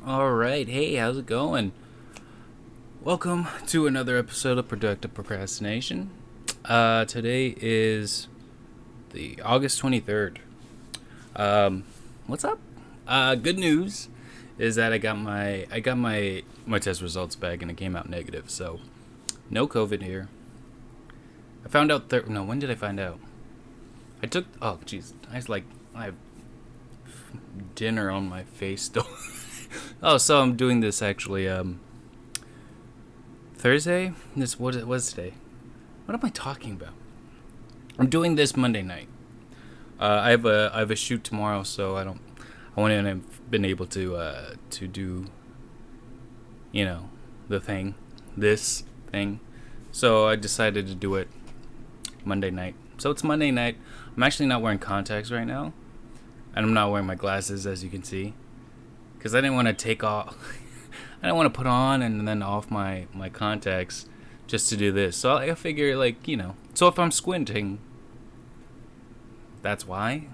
All right, hey, how's it going? Welcome to another episode of Productive Procrastination. Today is the August 23rd. What's up? Good news is that I got my test results back and it came out negative. So no COVID here. I found out no, when did I find out? I have dinner on my face still. Oh, so I'm doing this actually Thursday? What it was today? What am I talking about? I'm doing this Monday night. I have a shoot tomorrow, so I wouldn't have been able to do this thing. So I decided to do it Monday night. So it's Monday night. I'm actually not wearing contacts right now, and I'm not wearing my glasses, as you can see, because I didn't want to take off. I don't want to put on and then off my contacts just to do this. So I figure, so if I'm squinting, that's why.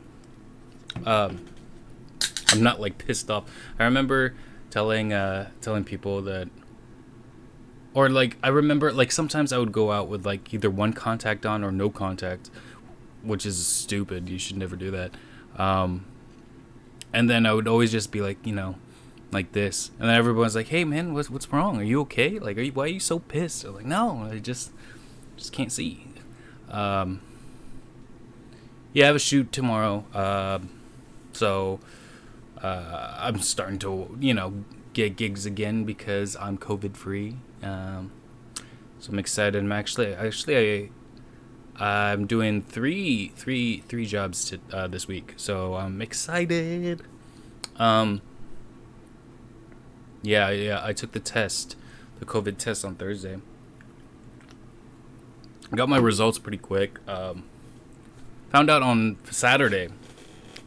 I'm not pissed off. I remember telling people that, or I remember sometimes I would go out with either one contact on or no contact, which is stupid. You should never do that. And then I would always just be like this, and then everyone's like, "Hey man, what's wrong? Are you okay? Why are you so pissed?" I'm like, "No, I just can't see." Yeah, I have a shoot tomorrow, so I'm starting to get gigs again because I'm COVID free. So I'm excited. I'm doing three jobs this week, so I'm excited. Yeah, I took the COVID test on Thursday. I got my results pretty quick. Found out on Saturday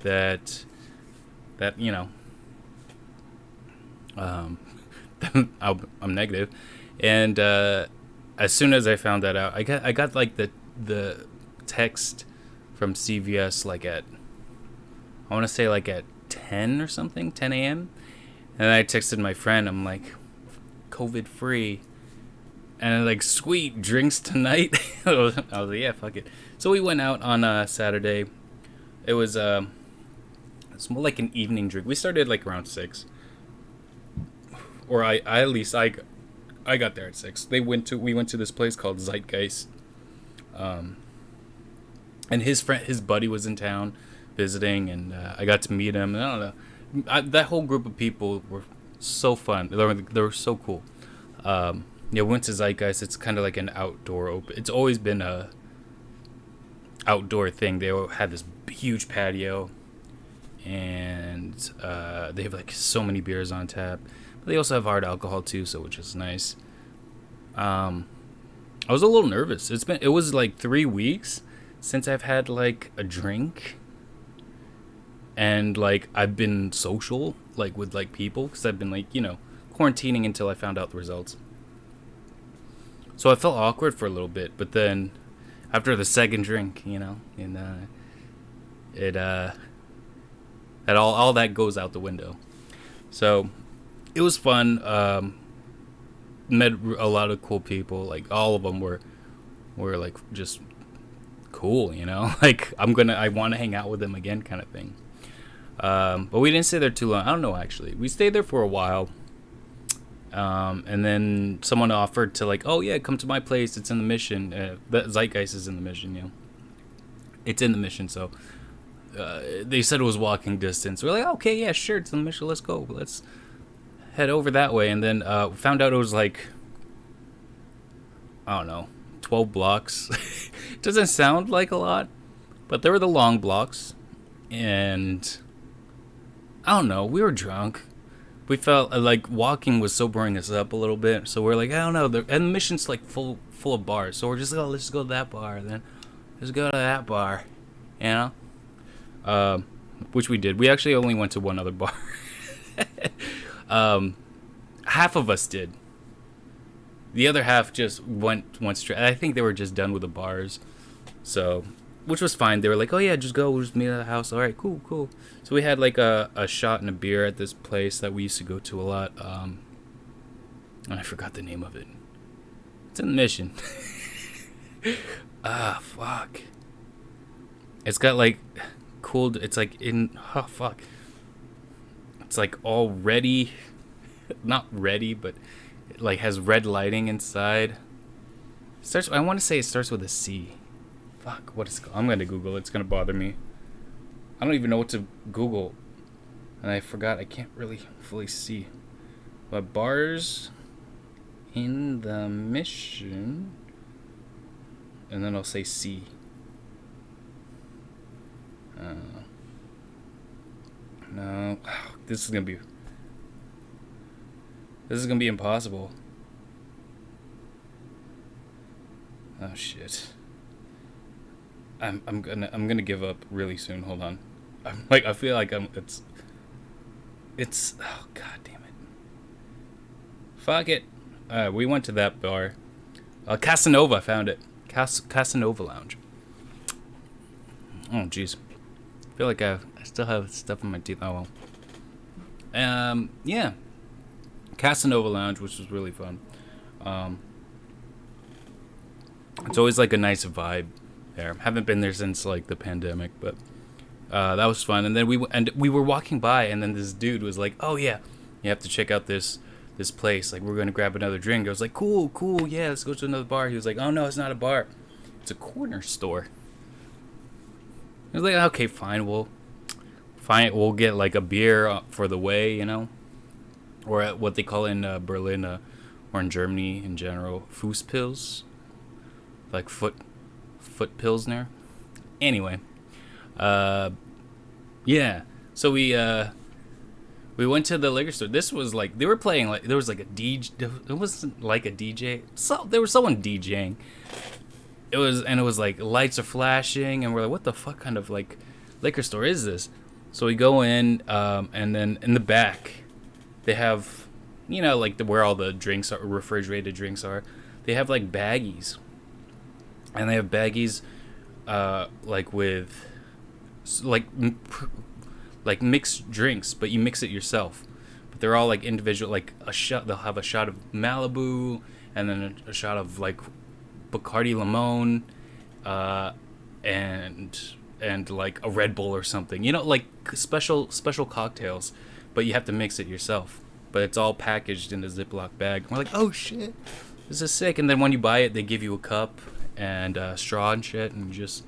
that I'm negative, and as soon as I found that out, I got the text from CVS at, I want to say at 10 or something, 10 a.m. And I texted my friend, I'm like, COVID free. And sweet, drinks tonight. I was like, yeah, fuck it. So we went out on Saturday. It was it's more like an evening drink. We started around 6. Or I got there at 6. We went to this place called Zeitgeist. And his buddy was in town visiting, and I got to meet him. And I don't know. That whole group of people were so fun. They were so cool. We went to Zeitgeist. It's kind of like an outdoor open. It's always been a outdoor thing. They had this huge patio, and they have so many beers on tap. But they also have hard alcohol too, so which is nice. I was a little nervous. It was 3 weeks since I've had a drink. And I've been social with people, because I've been quarantining until I found out the results. So I felt awkward for a little bit, but then after the second drink, and all that goes out the window. So it was fun. Met a lot of cool people. All of them were just cool. I want to hang out with them again, kind of thing. But we didn't stay there too long. I don't know, actually. We stayed there for a while. And then someone offered to oh yeah, come to my place. It's in the Mission. The Zeitgeist is in the Mission, It's in the Mission, so they said it was walking distance. We're like, okay, yeah, sure, it's in the Mission. Let's go. Let's head over that way. And then found out it was I don't know, 12 blocks. It doesn't sound like a lot, but there were the long blocks. And I don't know, we were drunk. We felt walking was sobering us up a little bit. So we're I don't know. And the Mission's full of bars. So we're just let's just go to that bar. Then let's go to that bar. Which we did. We actually only went to one other bar. Half of us did. The other half just went straight. I think they were just done with the bars. So which was fine. They were like, "Oh yeah, just go. We'll just meet at the house." All right, cool, cool. So we had like a shot and a beer at this place that we used to go to a lot. And I forgot the name of it. It's in Mission. Fuck. It's got like cool. It's like in. Oh fuck. It's like all ready, not ready, but it like has red lighting inside. Starts. I want to say it starts with a C. Fuck. What is it called? I'm gonna Google it. It's gonna bother me. I don't even know what to Google, and I forgot. I can't really fully see. But bars in the Mission, and then I'll say C. No, this is gonna be impossible. Oh shit. I'm gonna give up really soon. Hold on. I feel like it's oh god damn it. Fuck it. We went to that bar. Casanova, I found it. Casanova Lounge. Oh jeez. I feel like I still have stuff in my teeth. Oh well. Yeah. Casanova Lounge, which was really fun. It's always like a nice vibe there. Haven't been there since like the pandemic, but that was fun. And then we were walking by, and then this dude was like, "Oh yeah, you have to check out this place. Like we're gonna grab another drink." I was like, "Cool, yeah, let's go to another bar." He was like, "Oh no, it's not a bar. It's a corner store." I was like, "Okay, fine. We'll get like a beer for the way, you know, or at what they call in Berlin or in Germany in general, Fußpilz, like foot pilsner." Anyway, yeah. So we went to the liquor store. This was like they were playing like there was like a DJ. It wasn't like a DJ. So there was someone DJing. It was like lights are flashing, and we're like, what the fuck kind of like liquor store is this? So we go in, and then in the back, they have, you know, like where all the drinks are, refrigerated drinks are. They have like baggies, and they have baggies, like with, like mixed drinks, but you mix it yourself. But they're all like individual, like a shot. They'll have a shot of Malibu, and then a shot of like Bacardi Limon, and like a Red Bull or something, you know, like special cocktails, but you have to mix it yourself. But it's all packaged in a Ziploc bag. We're like, oh shit, this is sick. And then when you buy it, they give you a cup and straw and shit, and you just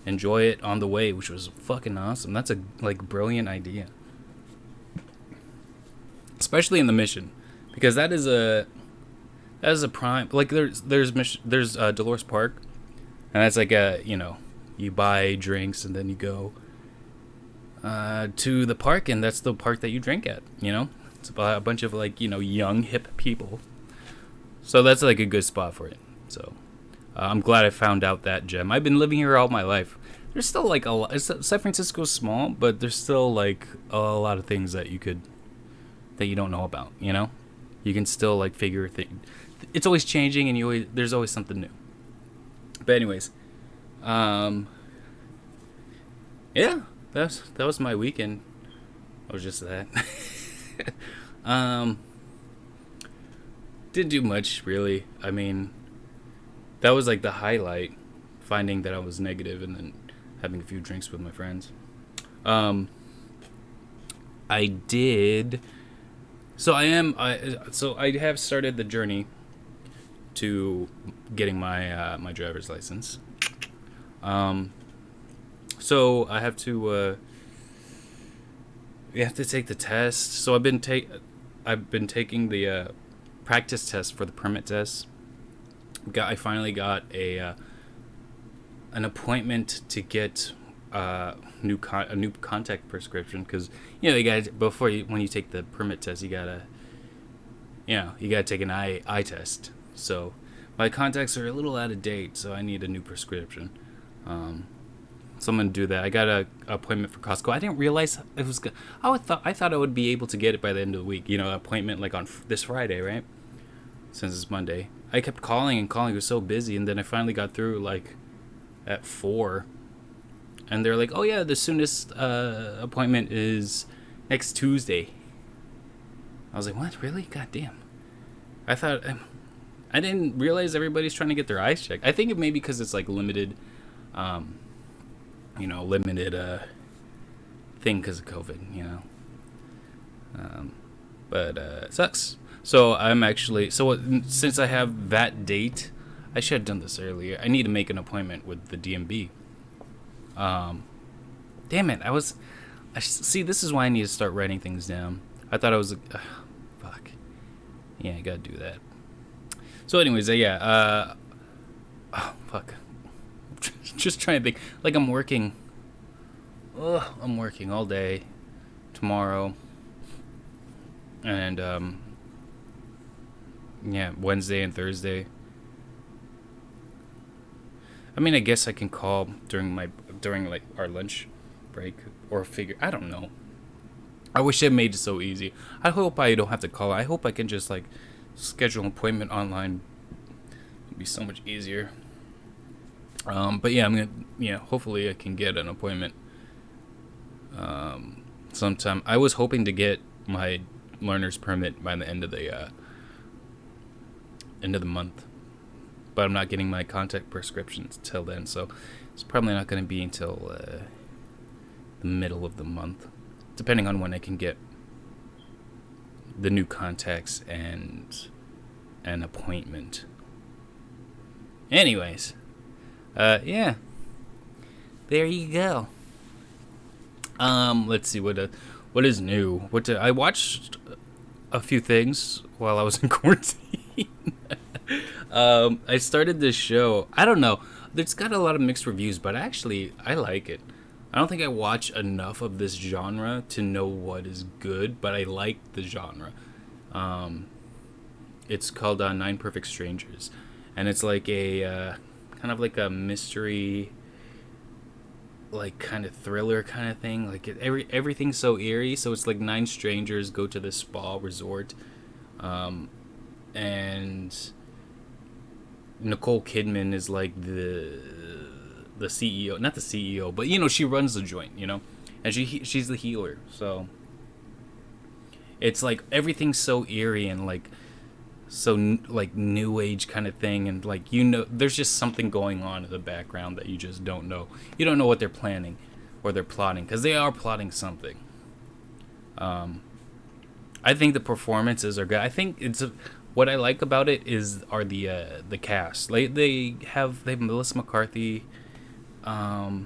enjoy it on the way, which was fucking awesome. That's a like brilliant idea, especially in the Mission, because that is a prime, like there's Dolores Park, and that's like a, you know, you buy drinks and then you go to the park, and that's the park that you drink at, you know. It's about a bunch of like, you know, young hip people, so that's like a good spot for it. So I'm glad I found out that gem. I've been living here all my life. There's still like a lot. San Francisco's small, but there's still like a lot of things that you don't know about, you know. You can still like figure things. It's always changing, and there's always something new. But anyways, yeah, that was my weekend. It was just that. Didn't do much really. I mean, that was like the highlight, finding that I was negative and then having a few drinks with my friends. I did. So I have started the journey to getting my my driver's license. So I have to. You have to take the test. So I've been taking the practice test for the permit test. I finally got an appointment to get a new contact prescription, because you know, when you take the permit test, you gotta take an eye test. So my contacts are a little out of date, so I need a new prescription. So I'm gonna do that. I got an appointment for Costco. I didn't realize it was good. I thought I would be able to get it by the end of the week. You know, appointment like on this Friday, right? Since it's Monday. I kept calling and calling. It was so busy, and then I finally got through like at 4, and they're like, "Oh yeah, the soonest appointment is next Tuesday." I was like, "What? Really? God damn!" I thought I didn't realize everybody's trying to get their eyes checked. I think it may be because it's like limited, limited thing because of COVID. But it sucks. So I'm actually since I have that date, I should have done this earlier. I need to make an appointment with the DMB. Damn it! See, this is why I need to start writing things down. I thought I was fuck. Yeah, I gotta do that. So, anyways, fuck. Just trying to think. Like I'm working. I'm working all day tomorrow. And Wednesday and Thursday. I mean, I guess I can call during like our lunch break or figure. I don't know. I wish it made it so easy. I hope I don't have to call. I hope I can just like schedule an appointment online. It'd be so much easier. But yeah, hopefully I can get an appointment sometime. I was hoping to get my learner's permit by the end of the month, but I'm not getting my contact prescriptions till then, so it's probably not going to be until the middle of the month, depending on when I can get the new contacts and an appointment. Anyways, there you go. Let's see what is new. I watched a few things while I was in quarantine. I started this show. I don't know. It's got a lot of mixed reviews, but actually, I like it. I don't think I watch enough of this genre to know what is good, but I like the genre. It's called 9 Perfect Strangers, and it's like a kind of like a mystery, like kind of thriller kind of thing. Like everything's so eerie. So it's like 9 strangers go to this spa resort, and Nicole Kidman is like the CEO, not the CEO, but she runs the joint, and she's the healer. So it's like everything's so eerie and like so like new age kind of thing, and like there's just something going on in the background that you just don't know. You don't know what they're planning or they're plotting, because they are plotting something. I think the performances are good. I think what I like about it are the cast. Like they have Melissa McCarthy, a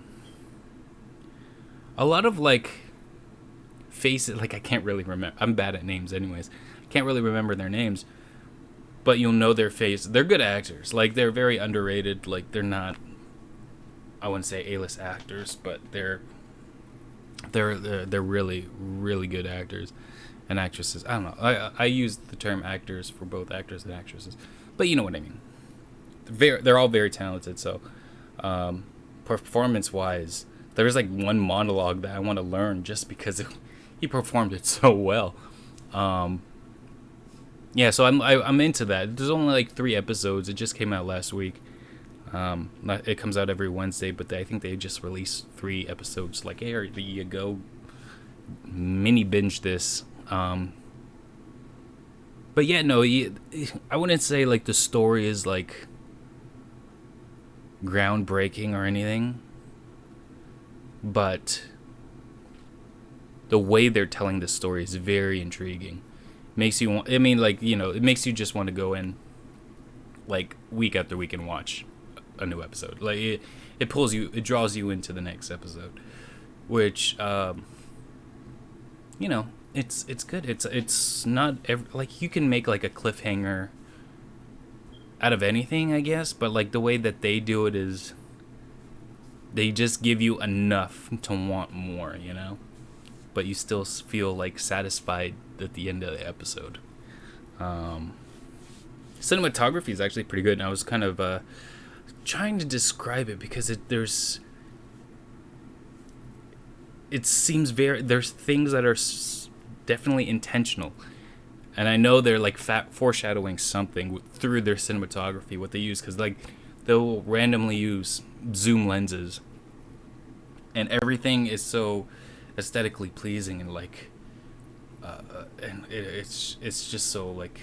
lot of like faces. Like I can't really remember. I'm bad at names, anyways. Can't really remember their names, but you'll know their face. They're good actors. Like they're very underrated. Like they're not, I wouldn't say A-list actors, but they're really, really good actors and actresses. I don't know. I use the term actors for both actors and actresses, but you know what I mean. They're all very talented. So, performance-wise, there's like one monologue that I want to learn just because he performed it so well. Yeah, so I'm into that. There's only like 3 episodes. It just came out last week. It comes out every Wednesday, but I think they just released 3 episodes. Like, hey, you go mini binge this. But yeah, no, I wouldn't say like the story is like groundbreaking or anything, but the way they're telling the story is very intriguing. Makes you want, it makes you just want to go in like week after week and watch a new episode. Like it draws you into the next episode, which it's good. It's not like you can make like a cliffhanger out of anything, I guess, but like the way that they do it is they just give you enough to want more, but you still feel like satisfied at the end of the episode. Cinematography is actually pretty good, and I was kind of trying to describe it because there's things that are definitely intentional, and I know they're like foreshadowing something through their cinematography, what they use, because like they'll randomly use zoom lenses and everything is so aesthetically pleasing, and it's just so like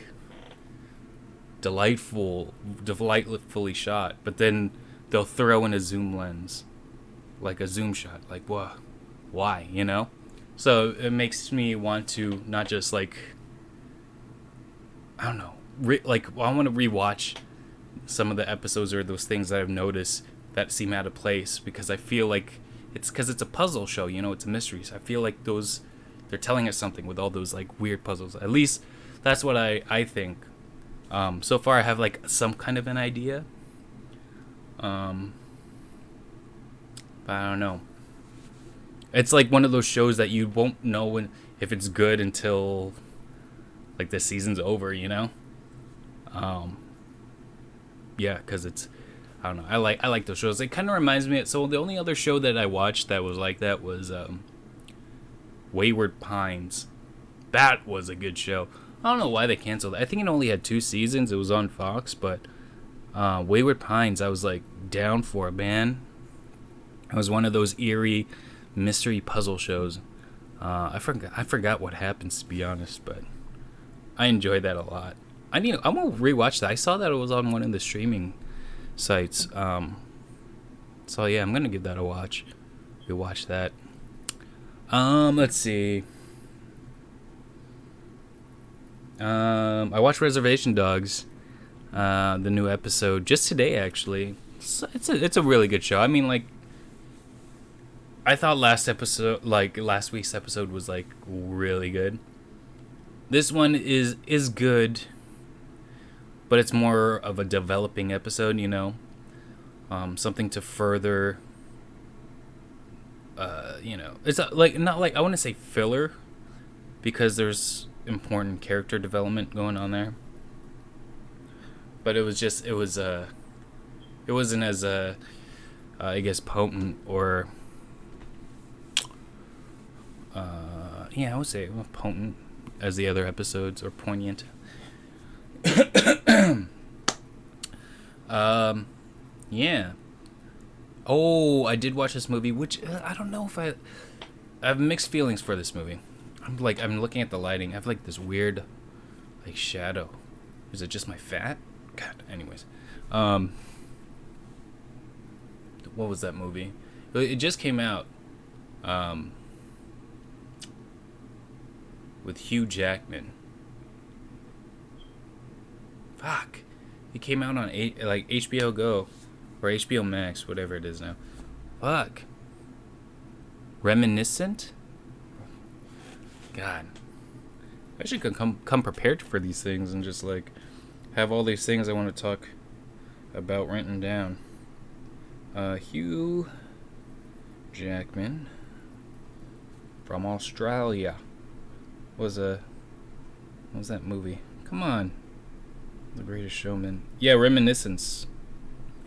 delightfully shot. But then they'll throw in a zoom lens, like a zoom shot, like why, you know? So it makes me want to not just like, I don't know, I want to rewatch some of the episodes or those things that I've noticed that seem out of place, because I feel like it's because it's a puzzle show, you know, it's a mystery. So I feel like they're telling us something with all those like weird puzzles. At least that's what I think. So far I have like some kind of an idea. But I don't know. It's like one of those shows that you won't know if it's good until like the season's over, you know? Yeah, because it's, I don't know. I like those shows. It kind of reminds me. So the only other show that I watched that was like that was Wayward Pines. That was a good show. I don't know why they canceled it. I think it only had 2 seasons. It was on Fox, but Wayward Pines, I was like down for it, man. It was one of those eerie mystery puzzle shows. I forgot what happens, to be honest, but I enjoyed that a lot. I'm gonna rewatch that. I saw that it was on one of the streaming sites. So yeah, I'm gonna give that a watch. Rewatch that. Let's see. I watched Reservation Dogs, the new episode just today, actually. It's a really good show. I mean, like, I thought last week's episode was like really good. This one is good, but it's more of a developing episode, you know. Something to further, you know, it's like not like I wouldn't say filler, because there's important character development going on there. But it wasn't as I guess potent or I would say potent as the other episodes, or poignant. Yeah. Oh, I did watch this movie, which I don't know if I have mixed feelings for this movie. I'm looking at the lighting. I have like this weird like shadow. Is it just my fat? God, anyways. What was that movie? It just came out. With Hugh Jackman. Fuck. It came out on HBO Go or HBO Max, whatever it is now. Fuck. Reminiscent? God. I should come prepared for these things and just like have all these things I want to talk about written down. Hugh Jackman from Australia. What was that movie? Come on. The Greatest Showman. Yeah, Reminiscence.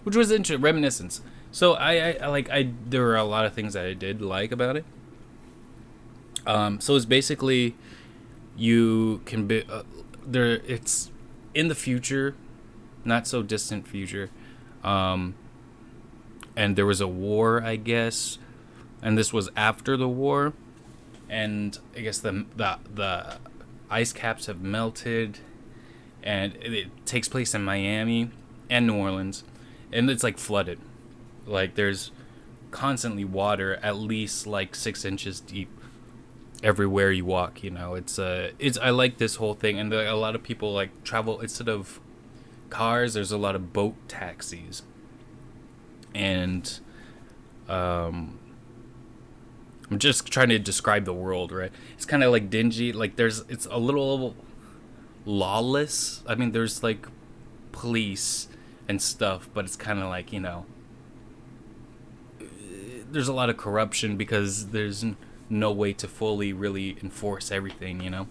Which was interesting. Reminiscence. So there were a lot of things that I did like about it. So it's basically you can be it's in the future, not so distant future. And there was a war, I guess, and this was after the war. And I guess the ice caps have melted, and it takes place in Miami and New Orleans, and it's like flooded. Like there's constantly water, at least like 6 inches deep, everywhere you walk. You know, it's I like this whole thing, and a lot of people like travel instead of cars. There's a lot of boat taxis, and I'm just trying to describe the world, right? It's kind of like dingy. Like it's a little lawless. I mean, there's like police and stuff, but it's kind of like, you know, there's a lot of corruption because there's no way to fully really enforce everything, you know?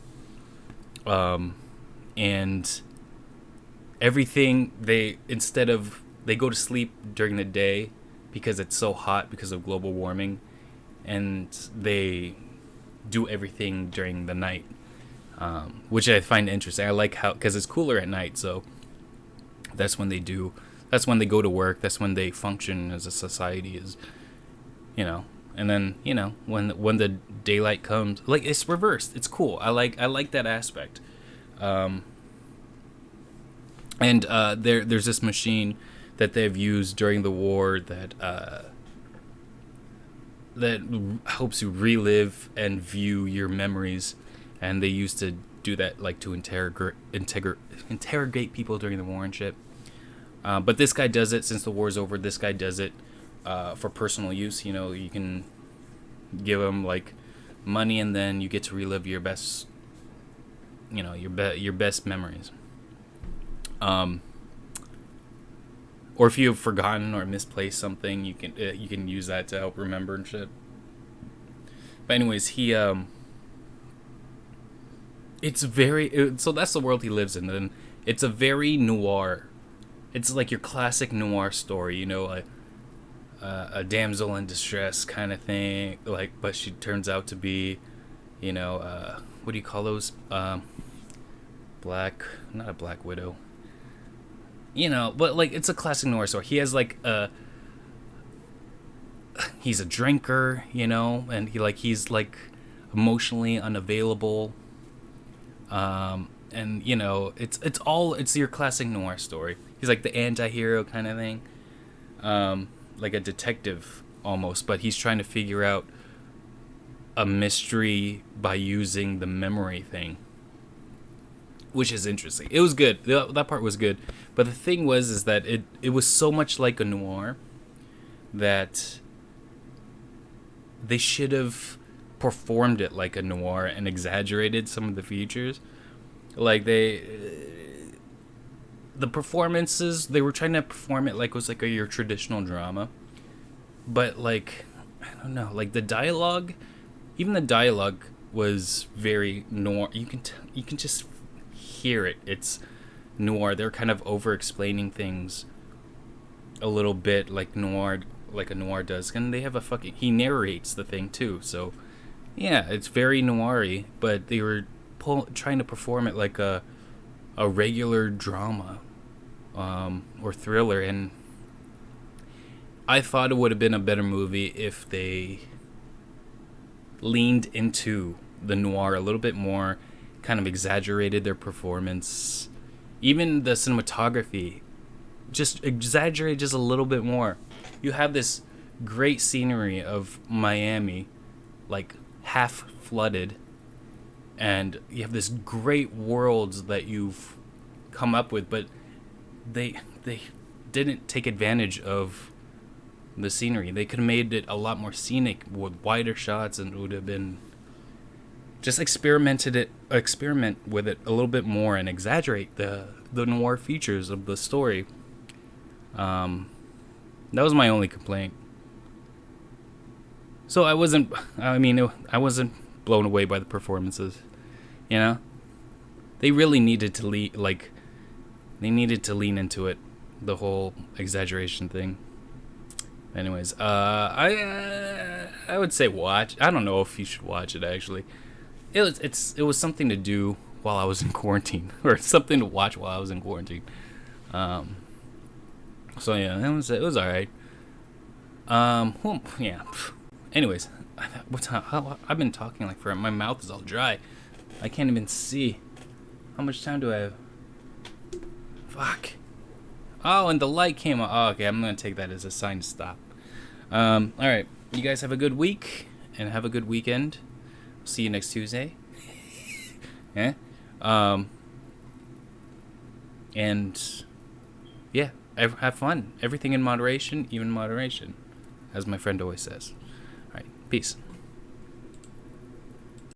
And everything, they go to sleep during the day because it's so hot because of global warming, and they do everything during the night, which I find interesting. I like how, because it's cooler at night, so that's when they go to work. That's when they function as a society, is, you know, And then, when the daylight comes, like, it's reversed. It's cool. I like that aspect. And there's this machine that they've used during the war that helps you relive and view your memories, and they used to do that, like, to interrogate people during the war and shit. But this guy does it since the war's over. This guy does it for personal use. You can give him, like, money, and then you get to relive your best, your best memories. Or if you have forgotten or misplaced something, you can use that to help remember and shit. But anyways, so that's the world he lives in, and it's a very noir. It's like your classic noir story, a damsel in distress kind of thing, like, but she turns out to be, what do you call those? Not a black widow. But, like, it's a classic noir story. He has, like, he's a drinker, and he's like emotionally unavailable. And it's your classic noir story. He's like the anti-hero kind of thing. Like a detective almost, but he's trying to figure out a mystery by using the memory thing, which is interesting. It was good. That part was good. But the thing is that it was so much like a noir that they should have performed it like a noir and exaggerated some of the features. Like, the performances, they were trying to perform it like it was like your traditional drama. But, like, I don't know, like the dialogue, even the dialogue was very noir. You can just hear it. It's noir. They're kind of over explaining things a little bit like a noir does, and they have he narrates the thing too, so yeah, it's very noir-y, but they were trying to perform it like a regular drama or thriller, and I thought it would have been a better movie if they leaned into the noir a little bit more, kind of exaggerated their performance. Even the cinematography, just exaggerate just a little bit more. You have this great scenery of Miami, like half flooded, and you have this great worlds that you've come up with, but they didn't take advantage of the scenery. They could have made it a lot more scenic with wider shots, and it would have been just experiment with it a little bit more and exaggerate the noir features of the story. That was my only complaint. So I wasn't blown away by the performances. They really needed to lean into it, the whole exaggeration thing. Anyways, I would say watch. I don't know if you should watch it actually. It was something to do while I was in quarantine, or something to watch while I was in quarantine. So yeah, it was all right. Well, yeah. Anyways, I've been talking like forever. My mouth is all dry. I can't even see. How much time do I have? Fuck. Oh, and the light came on. Oh, okay, I'm gonna take that as a sign to stop. All right. You guys have a good week and have a good weekend. See you next Tuesday. Yeah. And yeah, have fun. Everything in moderation, even moderation, as my friend always says. All right. Peace.